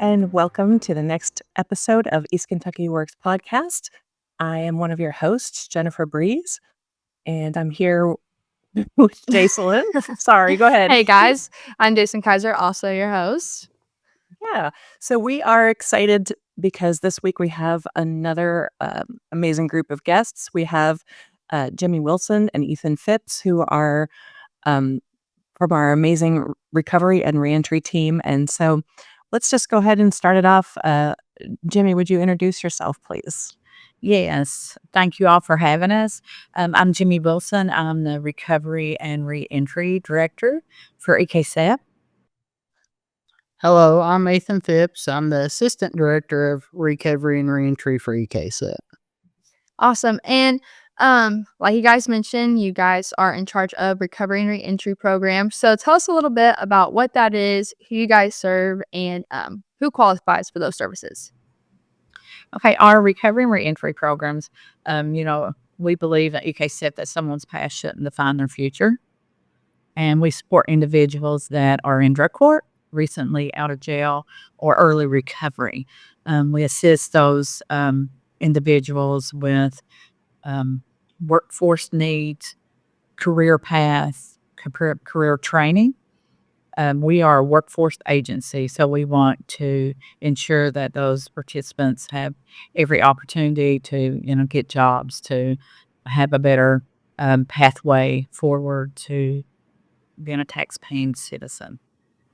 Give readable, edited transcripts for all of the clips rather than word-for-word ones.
and welcome to the next episode of East Kentucky Works podcast. I am one of your hosts, Jennifer Breeze, and I'm here with Jason. Sorry, go ahead. Hey guys, I'm Jason Kaiser, also your host. Yeah, so we are excited because this week we have another amazing group of guests. We have Jimmie Wilson and Ethan Phipps, who are um, from our amazing recovery and reentry team. And so let's just go ahead and start it off. Jimmie, would you introduce yourself, please? Yes, thank you all for having us. I'm Jimmie Wilson. I'm the Recovery and Reentry Director for EKCEP. Hello, I'm Ethan Phipps. I'm the Assistant Director of Recovery and Reentry for EKCEP. Awesome. And like you guys mentioned, you guys are in charge of recovery and reentry program. So tell us a little bit about what that is, who you guys serve, and who qualifies for those services. Okay, our recovery and reentry programs, we believe at EKCEP that someone's past shouldn't define their future. And we support individuals that are in drug court, recently out of jail, or early recovery. We assist those individuals with workforce needs, career paths, career training. We are a workforce agency, so we want to ensure that those participants have every opportunity to, get jobs, to have a better pathway forward to being a tax-paying citizen.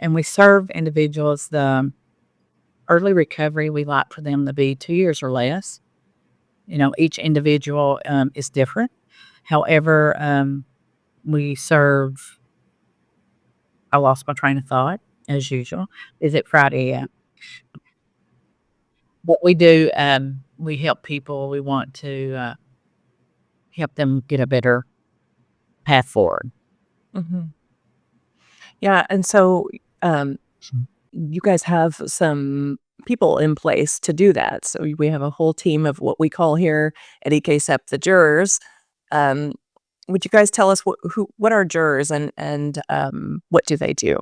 And we serve individuals. The early recovery, we like for them to be 2 years or less. Each individual is different. However, we serve. I lost my train of thought, as usual. Is it Friday? Yeah. What we do, we help people. We want to help them get a better path forward. Mm-hmm. Yeah, and so you guys have some people in place to do that. So we have a whole team of what we call here at EKCEP the jurors. Would you guys tell us what are jurors and what do they do?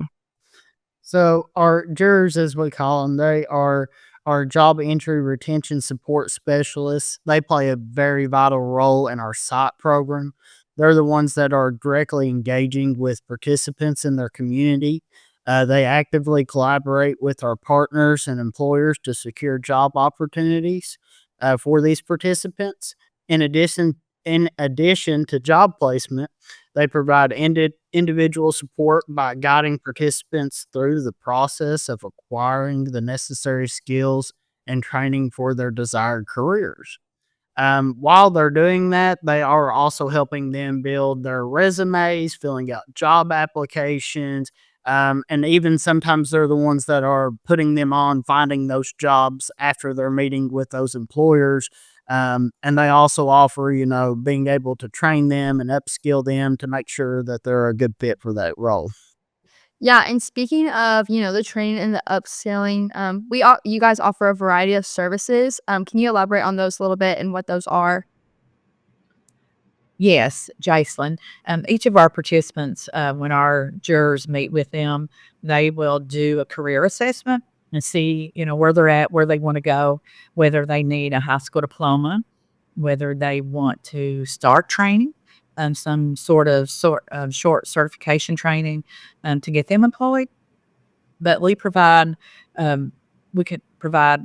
So our jurors, as we call them, they are our job entry retention support specialists. They play a very vital role in our SITE program. They're the ones that are directly engaging with participants in their community. They actively collaborate with our partners and employers to secure job opportunities for these participants. In addition to job placement, they provide individual support by guiding participants through the process of acquiring the necessary skills and training for their desired careers. While they're doing that, they are also helping them build their resumes, filling out job applications, and even sometimes they're the ones that are putting them on finding those jobs after they're meeting with those employers. And they also offer, being able to train them and upskill them to make sure that they're a good fit for that role. Yeah, and speaking of, the training and the upskilling, you guys offer a variety of services. Can you elaborate on those a little bit and what those are? Yes, Jacelyn. Each of our participants, when our jurors meet with them, they will do a career assessment and see, where they're at, where they want to go, whether they need a high school diploma, whether they want to start training, some sort of short certification training to get them employed. But we could provide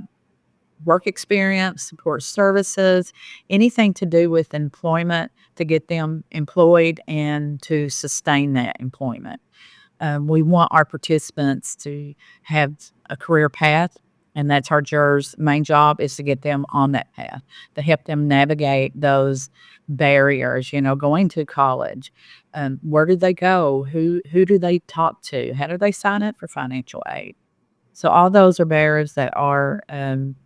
work experience, support services, anything to do with employment to get them employed and to sustain that employment. We want our participants to have a career path, and that's our jurors' main job, is to get them on that path, to help them navigate those barriers, going to college. Where do they go? Who do they talk to? How do they sign up for financial aid? So all those are barriers that our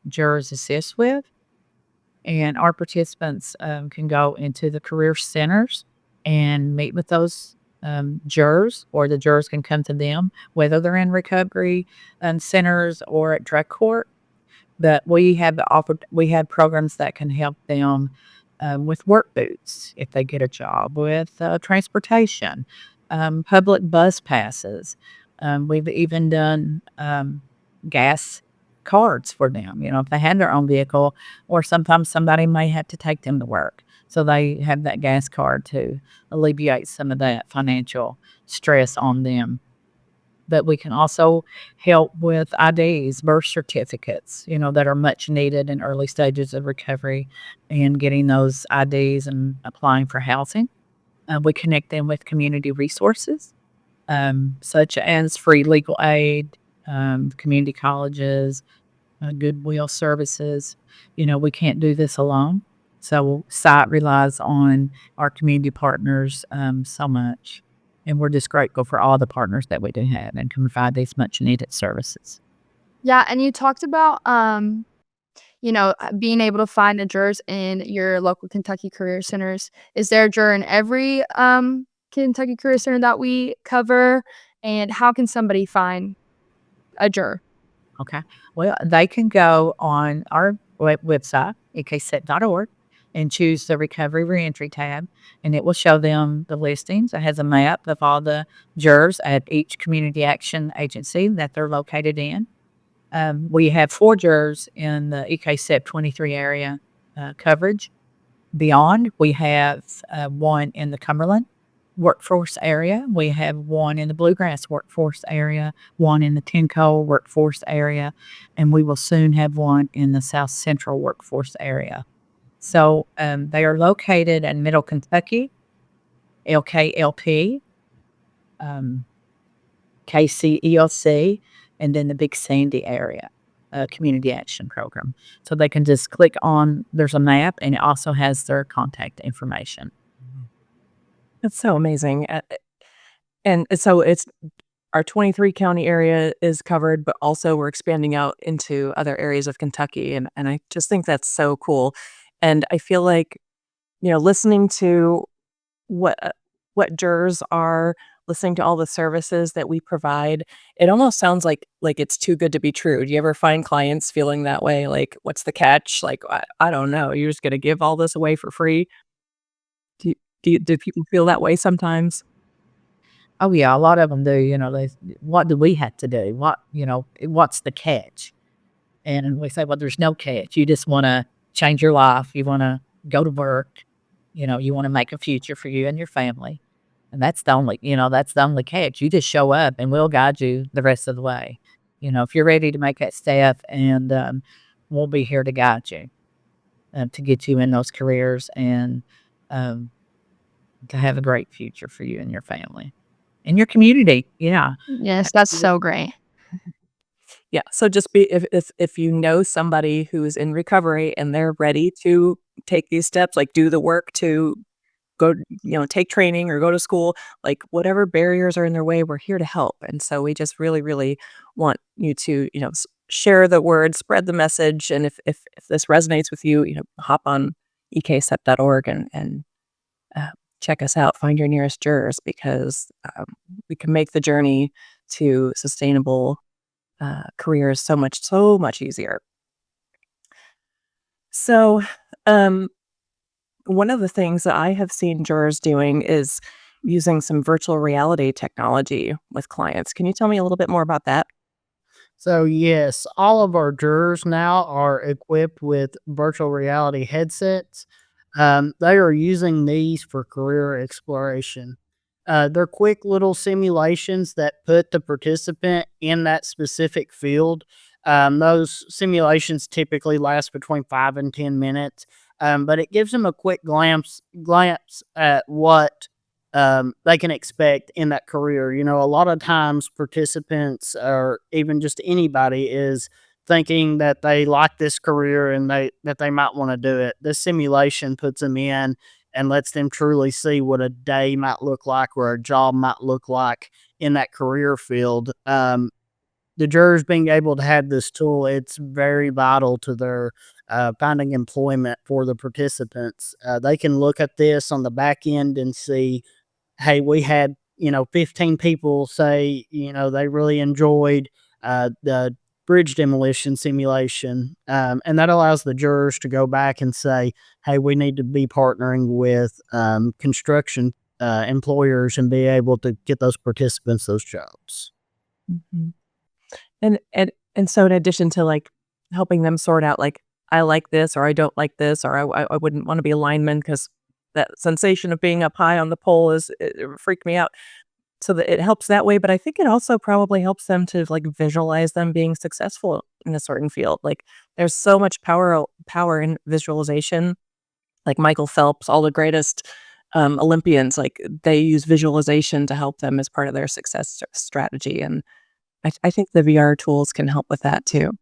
jurors assist with. And our participants can go into the career centers and meet with those jurors, or the jurors can come to them, whether they're in recovery centers or at drug court. But we have programs that can help them with work boots if they get a job, with transportation, public bus passes. We've even done gas cards for them, if they had their own vehicle, or sometimes somebody may have to take them to work. So they have that gas card to alleviate some of that financial stress on them. But we can also help with IDs, birth certificates, that are much needed in early stages of recovery, and getting those IDs and applying for housing. We connect them with community resources, such as free legal aid, community colleges, goodwill services. We can't do this alone. So site relies on our community partners so much. And we're just grateful for all the partners that we do have and can provide these much needed services. Yeah, and you talked about, being able to find the jurors in your local Kentucky Career Centers. Is there a juror in every Kentucky Career Center that we cover? And how can somebody find a juror? Okay. Well, they can go on our website, EKCEP.org, and choose the Recovery Reentry tab, and it will show them the listings. It has a map of all the jurors at each community action agency that they're located in. We have 4 jurors in the EKCEP 23 area coverage. Beyond, we have 1 in the Cumberland workforce area. We have 1 in the Bluegrass workforce area, 1 in the Tenco workforce area, and we will soon have 1 in the South Central workforce area. So they are located in Middle Kentucky, LKLP, KCELC, and then the Big Sandy area community action program. So they can just click on, there's a map, and it also has their contact information. That's so amazing. And so it's our 23 county area is covered, but also we're expanding out into other areas of Kentucky. And I just think that's so cool. And I feel like, listening to what jurors are, listening to all the services that we provide, it almost sounds like it's too good to be true. Do you ever find clients feeling that way? Like, what's the catch? Like, I don't know. You're just going to give all this away for free? Do people feel that way sometimes? Oh, yeah, a lot of them do. What do we have to do? What's the catch? And we say, well, there's no catch. You just want to change your life. You want to go to work. You want to make a future for you and your family. And that's the only catch. You just show up and we'll guide you the rest of the way. If you're ready to make that step, and we'll be here to guide you, to get you in those careers, and to have a great future for you and your family and your community. Yeah. Yes, that's so great. Yeah, so just be if you know somebody who's in recovery and they're ready to take these steps, like do the work to go, take training or go to school, like whatever barriers are in their way, we're here to help. And so we just really, really want you to, share the word, spread the message. And if this resonates with you, hop on ekcep.org and check us out, find your nearest jurors, because we can make the journey to sustainable careers so much easier. So, one of the things that I have seen jurors doing is using some virtual reality technology with clients. Can you tell me a little bit more about that? So, yes, all of our jurors now are equipped with virtual reality headsets. They are using these for career exploration. They're quick little simulations that put the participant in that specific field. Those simulations typically last between 5 and 10 minutes, but it gives them a quick glance at what they can expect in that career. A lot of times participants, or even just anybody, is thinking that they like this career and that they might want to do it. This simulation puts them in and lets them truly see what a day might look like or a job might look like in that career field. The jurors being able to have this tool, it's very vital to their finding employment for the participants. They can look at this on the back end and see, hey, we had, 15 people say, they really enjoyed the bridge demolition simulation. And that allows the jurors to go back and say, hey, we need to be partnering with construction employers and be able to get those participants those jobs. Mhm. And so in addition to like helping them sort out like, I like this or I don't like this, or I wouldn't want to be a lineman because that sensation of being up high on the pole it freaked me out. So that it helps that way, but I think it also probably helps them to like visualize them being successful in a certain field. Like there's so much power in visualization. Like Michael Phelps, all the greatest Olympians, like they use visualization to help them as part of their success strategy. And I think the VR tools can help with that too.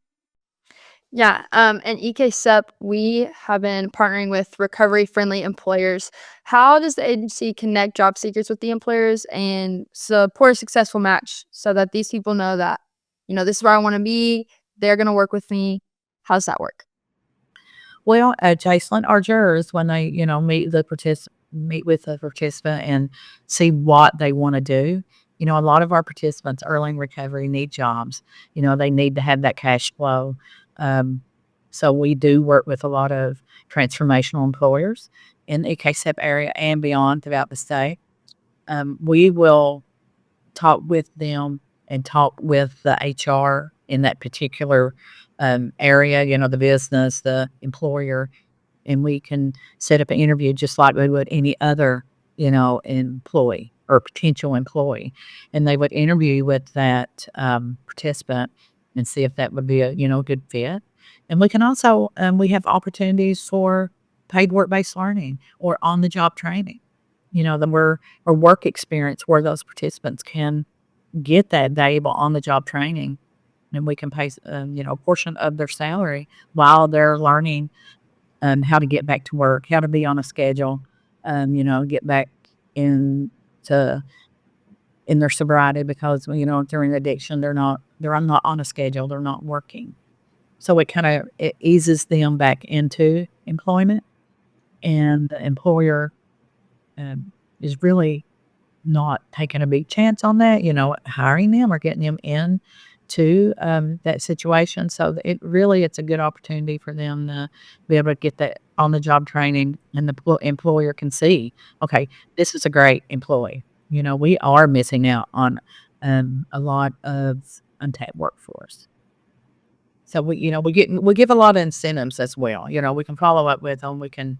Yeah, and EKCEP, we have been partnering with recovery-friendly employers. How does the agency connect job seekers with the employers and support a successful match so that these people know that, this is where I want to be, they're going to work with me? How's that work? Well, Jacelyn, our jurors, when they, meet with the participant and see what they want to do. A lot of our participants early in recovery need jobs. They need to have that cash flow. Um, so we do work with a lot of transformational employers in the EKCEP area and beyond throughout the state. We will talk with them and talk with the HR in that particular area, the business, the employer, and we can set up an interview just like we would any other, employee or potential employee. And they would interview with that participant and see if that would be a, good fit. And we can also, we have opportunities for paid work-based learning or on-the-job training, or work experience where those participants can get that valuable on-the-job training, and we can pay, a portion of their salary while they're learning how to get back to work, how to be on a schedule, get back into in their sobriety because during addiction they're not on a schedule, they're not working. So it eases them back into employment, and the employer is really not taking a big chance on that, hiring them or getting them in to that situation. So it's a good opportunity for them to be able to get that on the job training, and the employer can see, okay, this is a great employee. We are missing out on a lot of untapped workforce. So we give a lot of incentives as well. We can follow up with them. We can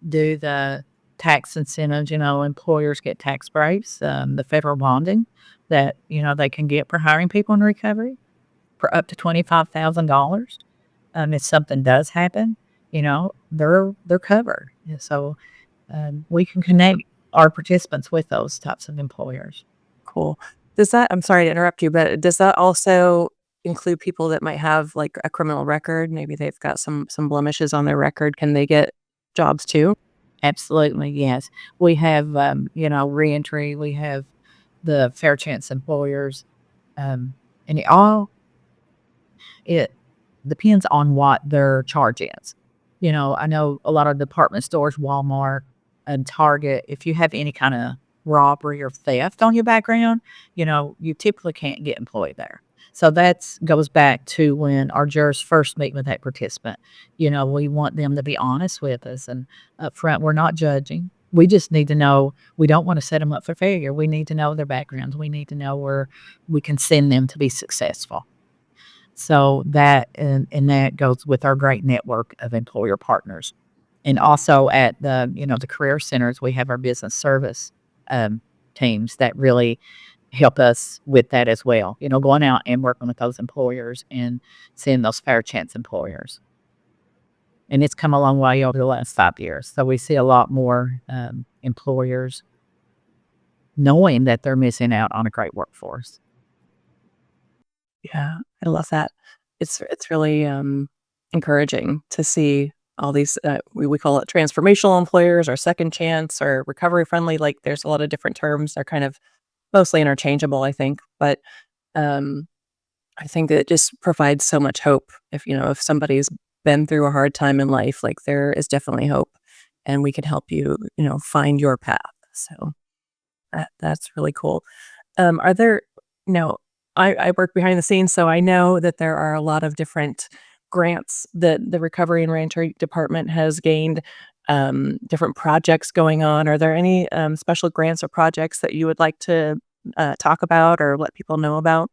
do the tax incentives. Employers get tax breaks, the federal bonding that they can get for hiring people in recovery for up to $25,000. If something does happen, they're covered. And so we can connect our participants with those types of employers. Cool. I'm sorry to interrupt you, but does that also include people that might have like a criminal record? Maybe they've got some blemishes on their record. Can they get jobs too? Absolutely, yes. We have, reentry. We have the fair chance employers, and it depends on what their charge is. I know a lot of department stores, Walmart and Target, if you have any kind of robbery or theft on your background, you typically can't get employed there. So that goes back to when our jurors first meet with that participant. We want them to be honest with us and upfront. We're not judging. We just need to know. We don't want to set them up for failure. We need to know their backgrounds. We need to know where we can send them to be successful. So that goes with our great network of employer partners. And also at the career centers, we have our business service teams that really help us with that as well. Going out and working with those employers and seeing those fair chance employers. And it's come a long way over the last 5 years. So we see a lot more employers knowing that they're missing out on a great workforce. Yeah, I love that. It's really encouraging to see all these we call it transformational employers or second chance or recovery friendly. Like there's a lot of different terms. They're kind of mostly interchangeable, I think. But I think that it just provides so much hope. If somebody's been through a hard time in life, like there is definitely hope, and we can help you, find your path. So that's really cool. Are there, I work behind the scenes, so I know that there are a lot of different grants that the Recovery and Reentry Department has gained, different projects going on. Are there any special grants or projects that you would like to talk about or let people know about?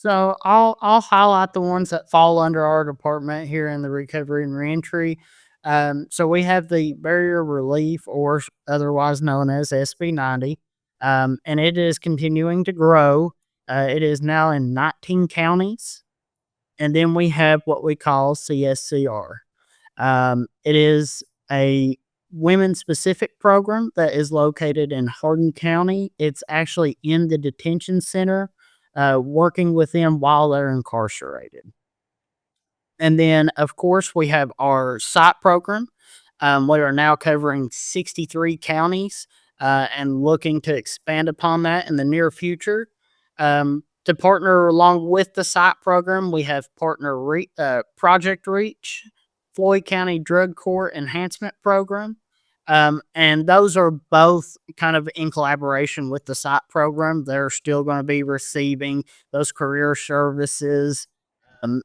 So I'll highlight the ones that fall under our department here in the recovery and reentry. So we have the barrier relief, or otherwise known as SB90, and it is continuing to grow. It is now in 19 counties, and then we have what we call CSCR. It is a women specific program that is located in Hardin County. It's actually in the detention center, working with them while they're incarcerated. And then, of course, we have our SITE program. We are now covering 63 counties and looking to expand upon that in the near future. To partner along with the SITE program, we have Project Reach, Floyd County Drug Court Enhancement Program. And those are both kind of in collaboration with the SITE program. They're still going to be receiving those career services,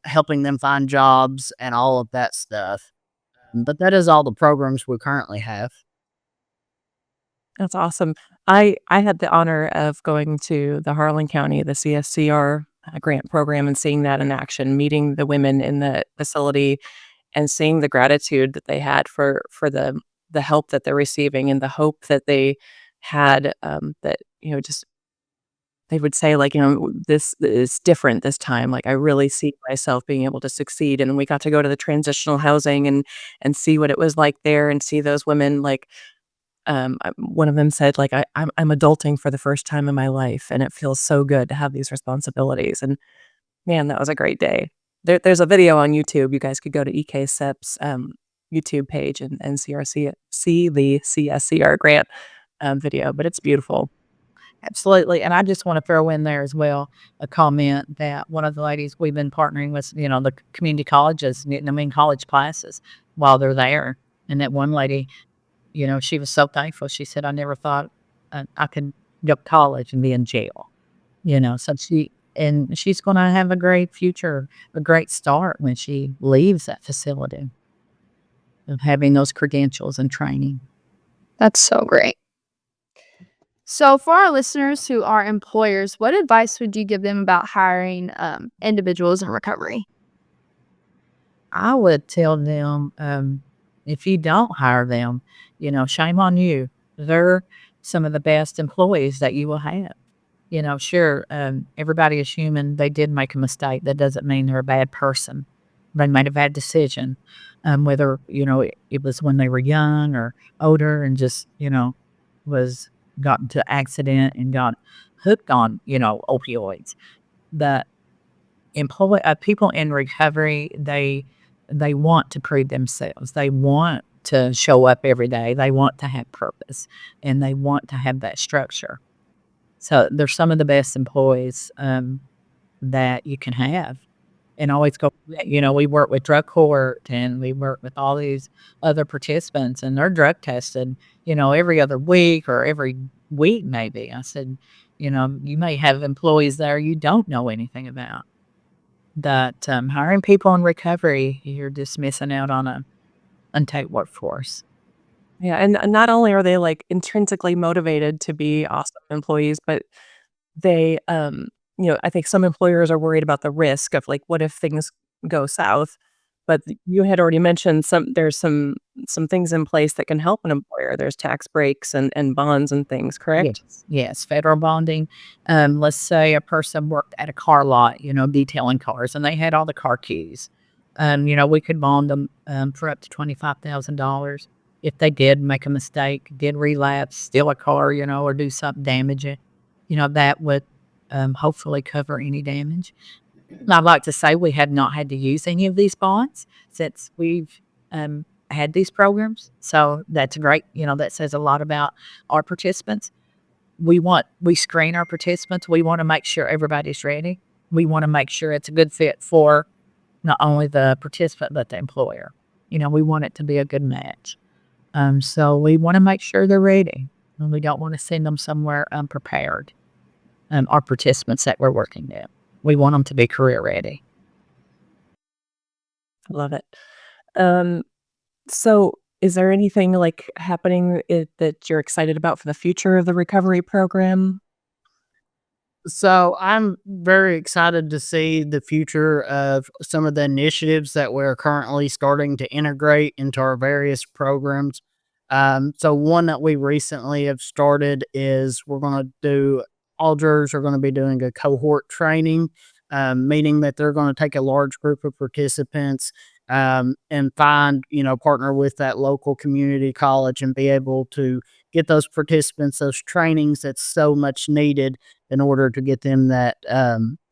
helping them find jobs and all of that stuff. But that is all the programs we currently have. That's awesome. I had the honor of going to the Harlan County, the CSCR grant program, and seeing that in action, meeting the women in the facility and seeing the gratitude that they had for the help that they're receiving and the hope that they had, that, just they would say, like, "This is different this time, like, I really see myself being able to succeed," and we got to go to the transitional housing and see what it was like there and see those women, like, one of them said, like, I'm adulting for the first time in my life, and it feels so good to have these responsibilities," and man, that was a great day. There's a video on YouTube. You guys could go to EKCEP's, YouTube page and see the CSCR grant, video, but it's beautiful. Absolutely, and I just wanna throw in there as well a comment that one of the ladies we've been partnering with, the community colleges, getting them in college classes while they're there, and that one lady, she was so thankful. She said, "I never thought, I could go to college and be in jail," so she's gonna have a great future, a great start when she leaves that facility of having those credentials and training. That's so great. So, for our listeners who are employers, what advice would you give them about hiring individuals in recovery? I would tell them, if you don't hire them, shame on you. They're some of the best employees that you will have. Sure, everybody is human. They did make a mistake. That doesn't mean they're a bad person. They made a bad decision, whether, it was when they were young or older and just, was got into accident and got hooked on, opioids. But people in recovery, they want to prove themselves. They want to show up every day. They want to have purpose, and they want to have that structure. So they're some of the best employees that you can have, and always go. We work with drug court, and we work with all these other participants, and they're drug tested. Every other week or every week, maybe. I said, you may have employees there you don't know anything about. That, hiring people in recovery, you're just missing out on a untapped workforce. Yeah, and not only are they, like, intrinsically motivated to be awesome employees, but they, I think some employers are worried about the risk of, like, what if things go south? But you had already mentioned there's some things in place that can help an employer. There's tax breaks and bonds and things, correct? Yes, yes, federal bonding. Let's say a person worked at a car lot, detailing cars, and they had all the car keys. We could bond them for up to $25,000 if they did make a mistake, did relapse, steal a car, or do something damaging. That would hopefully cover any damage. I'd like to say we have not had to use any of these bonds since we've had these programs. So that's great. That says a lot about our participants. We screen our participants. We want to make sure everybody's ready. We want to make sure it's a good fit for not only the participant, but the employer. We want it to be a good match. So we want to make sure they're ready. And we don't want to send them somewhere unprepared. Our participants that we're working with. We want them to be career ready. I love it. Um, so is there anything, like, happening that you're excited about for the future of the recovery program? So I'm very excited to see the future of some of the initiatives that we're currently starting to integrate into our various programs. So one that we recently have started is we're going to do all jurors are going to be doing a cohort training, meaning that they're going to take a large group of participants and find, partner with that local community college and be able to get those participants those trainings that's so much needed in order to get them that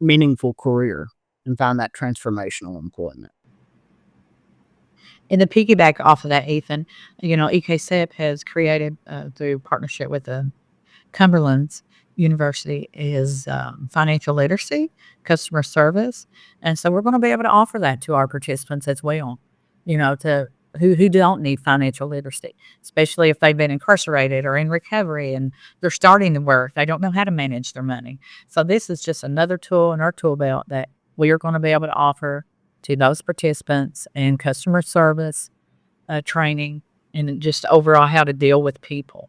meaningful career and find that transformational employment. And to piggyback off of that, Ethan, EKCEP has created through partnership with the Cumberland's University is financial literacy, customer service, and so we're going to be able to offer that to our participants as well. To who don't need financial literacy, especially if they've been incarcerated or in recovery and they're starting to work, they don't know how to manage their money. So this is just another tool in our tool belt that we are going to be able to offer to those participants in customer service training and just overall how to deal with people.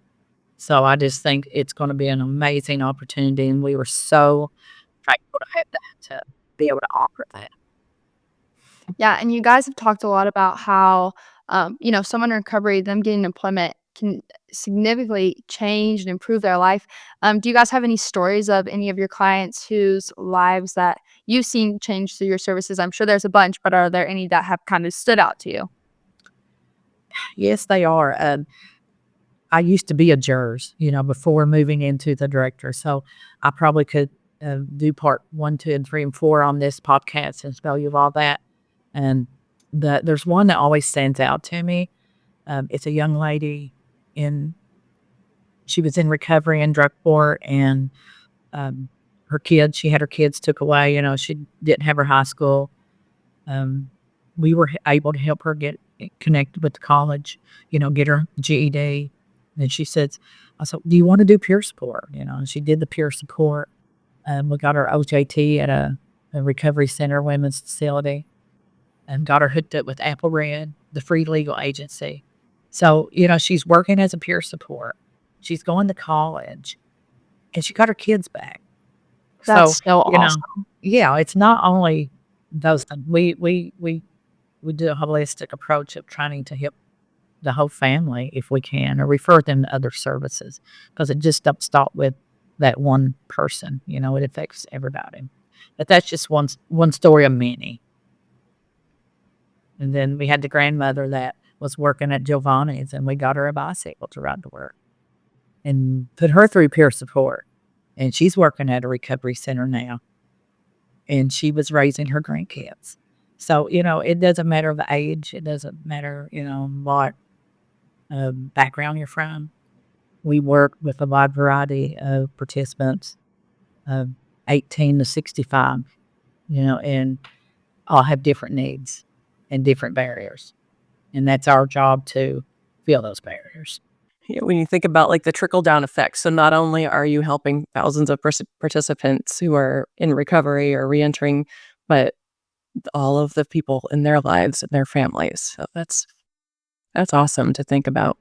So I just think it's going to be an amazing opportunity, and we were so thankful to have that to be able to offer that. Yeah, and you guys have talked a lot about how, someone in recovery, them getting employment can significantly change and improve their life. Do you guys have any stories of any of your clients whose lives that you've seen change through your services? I'm sure there's a bunch, but are there any that have kind of stood out to you? Yes, they are. I used to be a jurors, before moving into the director. So I probably could do part 1, 2, and 3, and 4 on this podcast and spell you all that. And there's one that always stands out to me. It's a young lady she was in recovery in drug court, and she had her kids took away. She didn't have her high school. We were able to help her get connected with the college, get her GED. And I said, do you want to do peer support? And she did the peer support. We got her OJT at a recovery center, women's facility, and got her hooked up with Apple Red, the free legal agency. So, she's working as a peer support. She's going to college, and she got her kids back. That's so you know, awesome. yeah, it's not only those things. We do a holistic approach of trying to help the whole family if we can, or refer them to other services, because it just don't stop with that one person. It affects everybody. But that's just one story of many. And then we had the grandmother that was working at Giovanni's, and we got her a bicycle to ride to work and put her through peer support. And she's working at a recovery center now, and she was raising her grandkids. So, it doesn't matter the age. It doesn't matter, what background you're from. We work with a wide variety of participants, 18 to 65, and all have different needs and different barriers. And that's our job to fill those barriers. Yeah, when you think about like the trickle down effect, so not only are you helping thousands of participants who are in recovery or reentering, but all of the people in their lives and their families. So that's awesome to think about.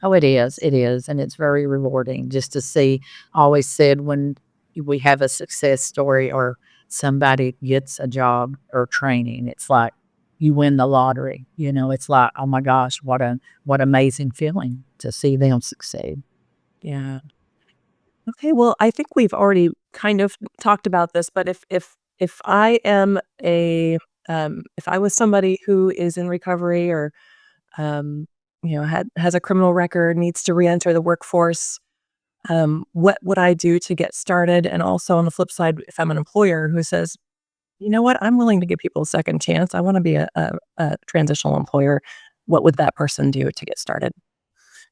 Oh, it is. It is. And it's very rewarding just to see. Always said when we have a success story or somebody gets a job or training, it's like you win the lottery. It's like, oh my gosh, what amazing feeling to see them succeed. Yeah. Okay. Well, I think we've already kind of talked about this, but if I am if I was somebody who is in recovery or has a criminal record, needs to reenter the workforce, what would I do to get started? And also on the flip side, if I'm an employer who says, you know what, I'm willing to give people a second chance, I want to be a transitional employer, what would that person do to get started?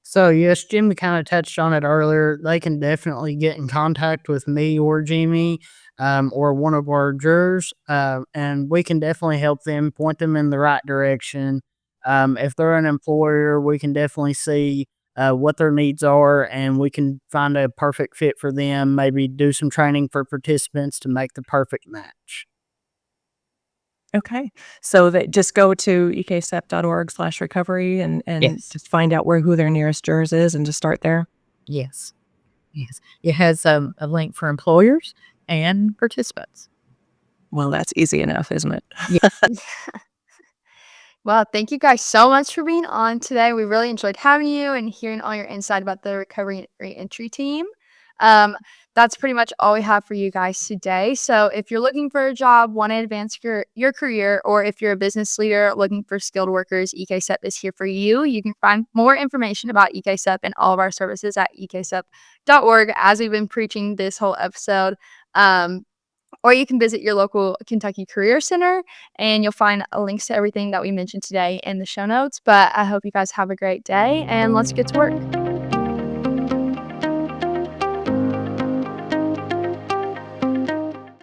So yes, Jimmy kind of touched on it earlier. They can definitely get in contact with me or Jimmie, or one of our jurors, and we can definitely help them, point them in the right direction. If they're an employer, we can definitely see what their needs are, and we can find a perfect fit for them. Maybe do some training for participants to make the perfect match. Okay. So that just go to ekcep.org/recovery and Yes. just find out who their nearest jurors is and just start there. Yes. Yes. It has a link for employers and participants. Well, that's easy enough, isn't it? Well, thank you guys so much for being on today. We really enjoyed having you and hearing all your insight about the recovery and reentry team. Um, that's pretty much all we have for you guys today. So if you're looking for a job, want to advance your career, or if you're a business leader looking for skilled workers, EKCEP is here for you. You can find more information about EKCEP and all of our services at ekcep.org, as we've been preaching this whole episode. Or you can visit your local Kentucky Career Center, and you'll find links to everything that we mentioned today in the show notes. But I hope you guys have a great day, and let's get to work.